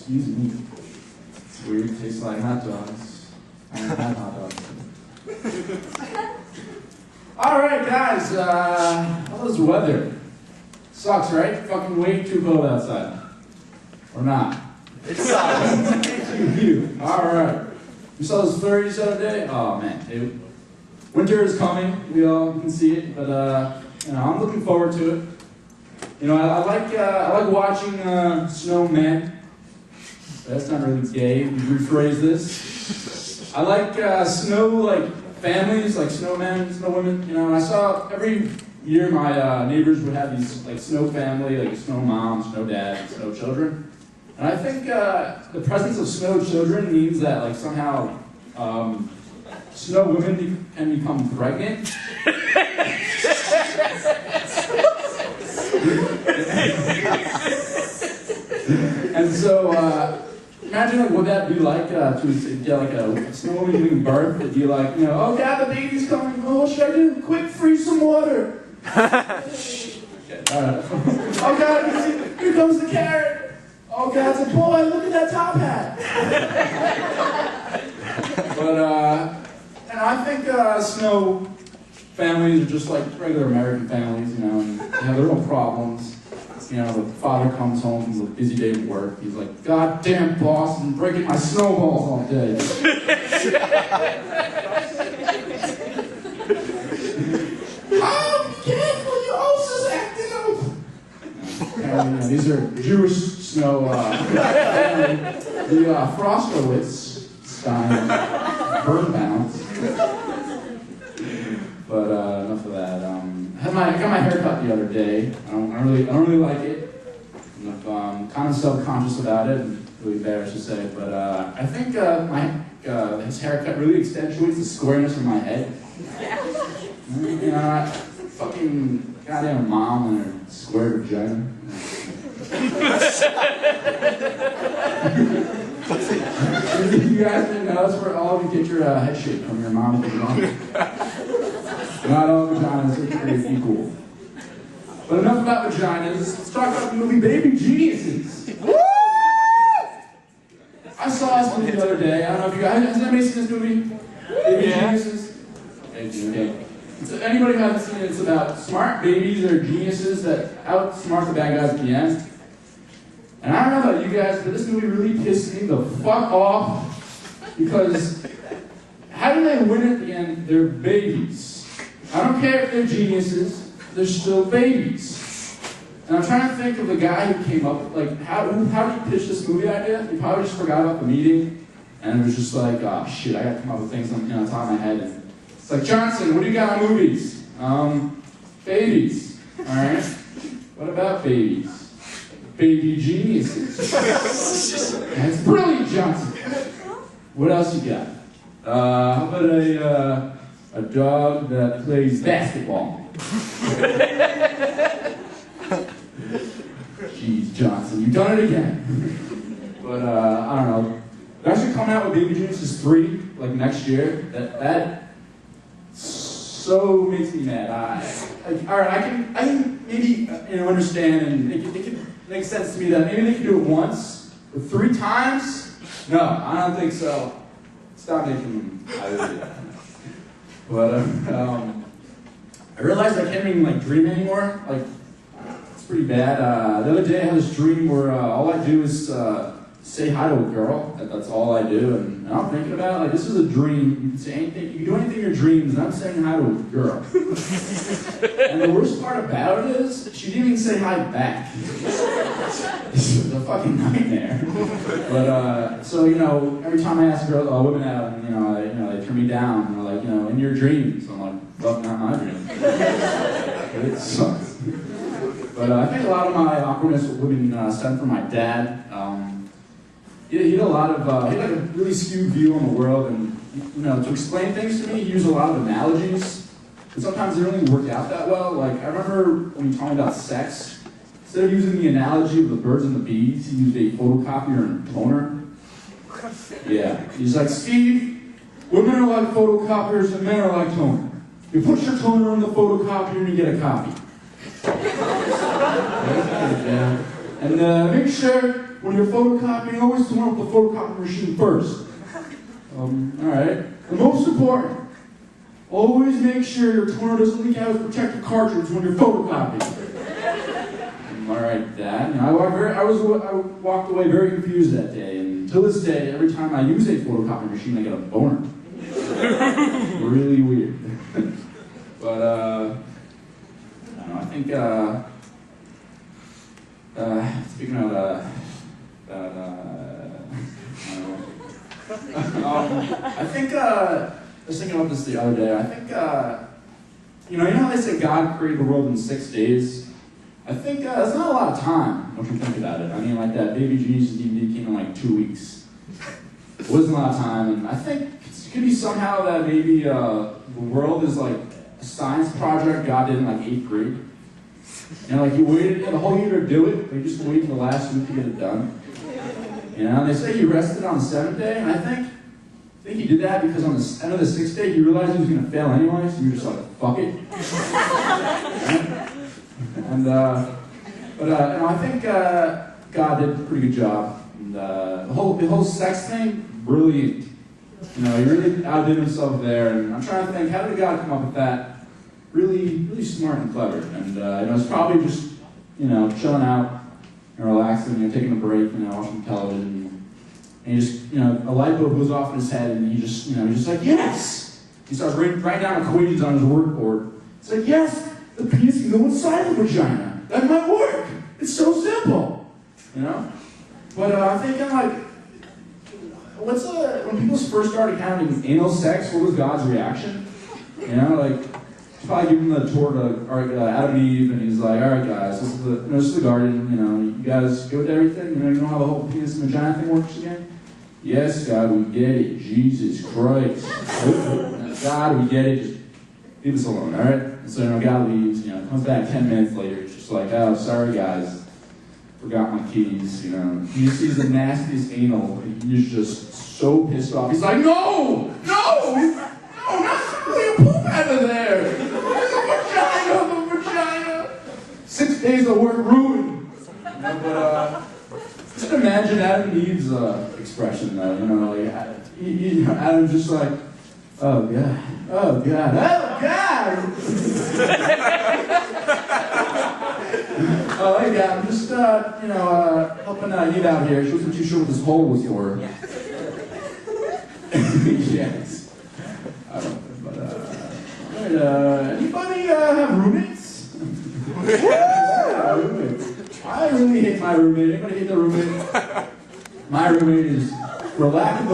Excuse me. It's weird. It tastes like hot dogs. I haven't had hot dogs. All right, guys. How's the weather? Sucks, right? Fucking way too cold outside. Or not? It sucks. All right. You saw those 30s the other day? Oh man, winter is coming. We all can see it, but you know, I'm looking forward to it. You know, I like watching snowmen. That's not really gay. We rephrase this. I like snow families, like snowmen, snow women. You know, I saw every year my neighbors would have these like snow family, like snow mom, snow dad, and snow children. And I think the presence of snow children means that like somehow snow women can become pregnant. And so imagine like what that'd be like to get like a snow woman giving birth. It'd be like, you know, oh God, the baby's coming. Oh, what should I do? Quick, freeze some water. Oh God, here comes the carrot. Oh God, it's a boy, look at that top hat. But, and I think snow families are just like regular American families, you know, and they have their own problems. You know, the father comes home from a busy day at work. He's like, God damn boss, I'm breaking my snowballs all day. Oh, careful, your ulcer's acting up. You know, these are Jewish snow, the Frostowitz Stein burn bounds. But enough of that. I got my hair cut the other day. I don't really like it. I'm kind of self-conscious about it, and really embarrassed to say. But I think his haircut really accentuates the squareness of my head. You know, fucking goddamn mom and her square vagina. You guys didn't know that's where all of you get your head shape from, your mom and your mom. Not all vaginas are created equal. But enough about vaginas. Let's talk about the movie Baby Geniuses. Woo! I saw this movie the other day. I don't know if you guys, has anybody seen this movie? Baby Geniuses? Okay. So anybody who hasn't seen it, it's about smart babies or geniuses that outsmart the bad guys at the end. And I don't know about you guys, but this movie really pissed me the fuck off. Because how do they win at the end? They're babies. I don't care if they're geniuses, they're still babies. And I'm trying to think of the guy who came up with, like, how did he pitch this movie idea? He probably just forgot about the meeting, and it was just like, oh shit, I gotta come up with things on the top of my head. And it's like, Johnson, what do you got on movies? Babies, alright? What about babies? Baby geniuses. That's brilliant, Johnson. What else you got? How about a dog that plays basketball? Jeez, Johnson, you've done it again. But I don't know. They're actually coming out with Baby Geniuses 3, like next year. That so makes me mad. All right, I can maybe understand, and it can make sense to me that maybe they can do it once, but 3 times? No, I don't think so. Stop making them. But I realized I can't even dream anymore. Like, it's pretty bad. The other day I had this dream where all I do is say hi to a girl. That's all I do. And I'm thinking about this is a dream. You can say anything. You can do anything in your dreams, and I'm saying hi to a girl. And the worst part about it is she didn't even say hi back. This was a fucking nightmare. But so every time I ask women out, and they turn me down. And they're like, in your dreams. I'm like, fuck, not my dream. But it sucks. But I think a lot of my awkwardness would have stemmed from my dad. He had a lot of, he had a really skewed view on the world, and to explain things to me, he used a lot of analogies. And sometimes they don't even work out that well. Like, I remember when he told me about sex, instead of using the analogy of the birds and the bees, he used a photocopier and a toner. Yeah. He's like, Steve, women are like photocopiers and men are like toner. You put your toner in the photocopier and you get a copy. Yeah. And make sure when you're photocopying, always turn off the photocopy machine first. Alright. And most important, always make sure your toner doesn't leak out of the protective cartridge when you're photocopying. Alright, Dad. And I walked away very confused that day, and to this day, every time I use a photocopy machine, I get a boner. Really weird. But, I don't know, I think, speaking of, I think, I was thinking about this the other day. I think, you know how they say God created the world in 6 days? I think that's not a lot of time, once you think about it. I mean, like that Baby Jesus DVD came in like 2 weeks. It wasn't a lot of time, and I think it could be somehow that maybe the world is like a science project God did in like 8th grade. And like he waited the whole year to do it, but he just waited the last week to get it done. You know, and they say he rested on the 7th day, and I think he did that because on the end of the 6th day, he realized he was going to fail anyway, so he was just like, fuck it. Right? And, you know, I think God did a pretty good job. And the whole sex thing, brilliant. You know, he really outdid himself there, and I'm trying to think, how did God come up with that? Really, really smart and clever. And, you know, it's probably just, you know, chilling out and relaxing, you know, taking a break, you know, watching television. And he just, you know, a light bulb goes off in his head, and he just, you know, he's just like, yes! He starts writing down equations on his workboard. It's like, yes, the penis can go inside the vagina. That might work. It's so simple, you know? But I'm thinking, like, when people first started counting anal sex, what was God's reaction? You know, like, he's probably giving the tour to Adam and Eve, and he's like, all right, guys, this is the garden, you know, you guys good with everything? You know how the whole penis and vagina thing works again? Yes, God, we get it. Jesus Christ. God, we get it. Just leave us alone, all right? And so, you know, God leaves, you know, comes back 10 minutes later, it's just like, oh, sorry, guys. Forgot my keys, you know. He sees the nastiest anal, and he's just so pissed off. He's like, no, not really poop out of there. There's a vagina. 6 days of work ruined. You know, but just imagine Adam and Eve's expression, though. You know, like Adam's just like, oh God, oh God, oh God. Oh, hey, I'm just, you know, helping Eve out here. She wasn't too sure what this hole was for. Yes. I don't know, but, anybody have roommates? Yeah, roommates. I really hate my roommate. Anybody hate their roommate? My roommate is, for lack of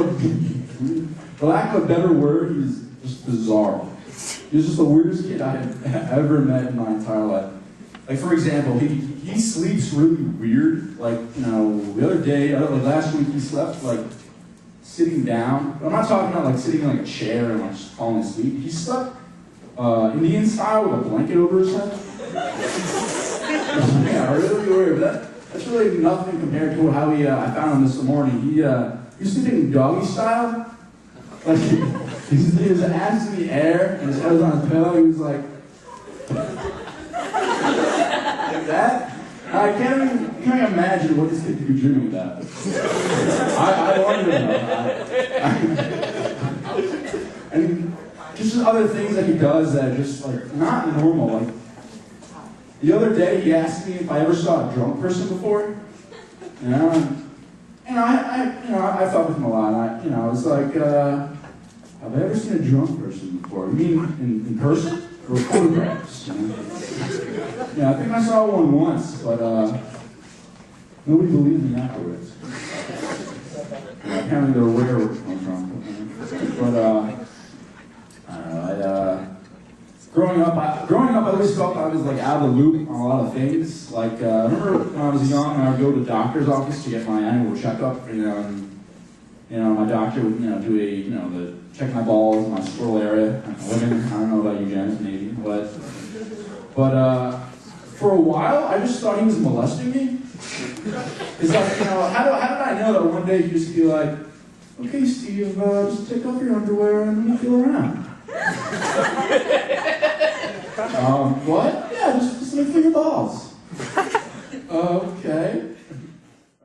a better word, he's just bizarre. He's just the weirdest kid I have ever met in my entire life. Like, for example, he sleeps really weird. Like, you know, the other day, like last week, he slept, like, sitting down. But I'm not talking about, like, sitting in, like, a chair and, like, just falling asleep. He slept Indian style with a blanket over his head. Yeah, really weird. That's really nothing compared to how I found him this morning. He was sleeping doggy style. Like, his ass in the air, and his head was on his pillow. He was like that. I can't even imagine what this kid could be dreaming about. I wonder though. And just other things that he does that are just like not normal. Like the other day, he asked me if I ever saw a drunk person before. You know, and I thought with him a lot. And I was like, have I ever seen a drunk person before? You mean in person or photographs? You know? Yeah, I think I saw one once, but nobody believed me afterwards. Apparently they're aware of where I'm from. But I don't know. Growing up, I always felt I was like out of the loop on a lot of things. Like I remember when I was young, I would go to the doctor's office to get my annual checkup. You know, my doctor would do check my balls, my squirrel area. Women, I don't know about you guys, maybe, but for a while, I just thought he was molesting me. It's like, you know, how did I know that one day he'd just be like, okay, Steve, just take off your underwear and let me feel around. What? Yeah, just let me feel your balls. Okay.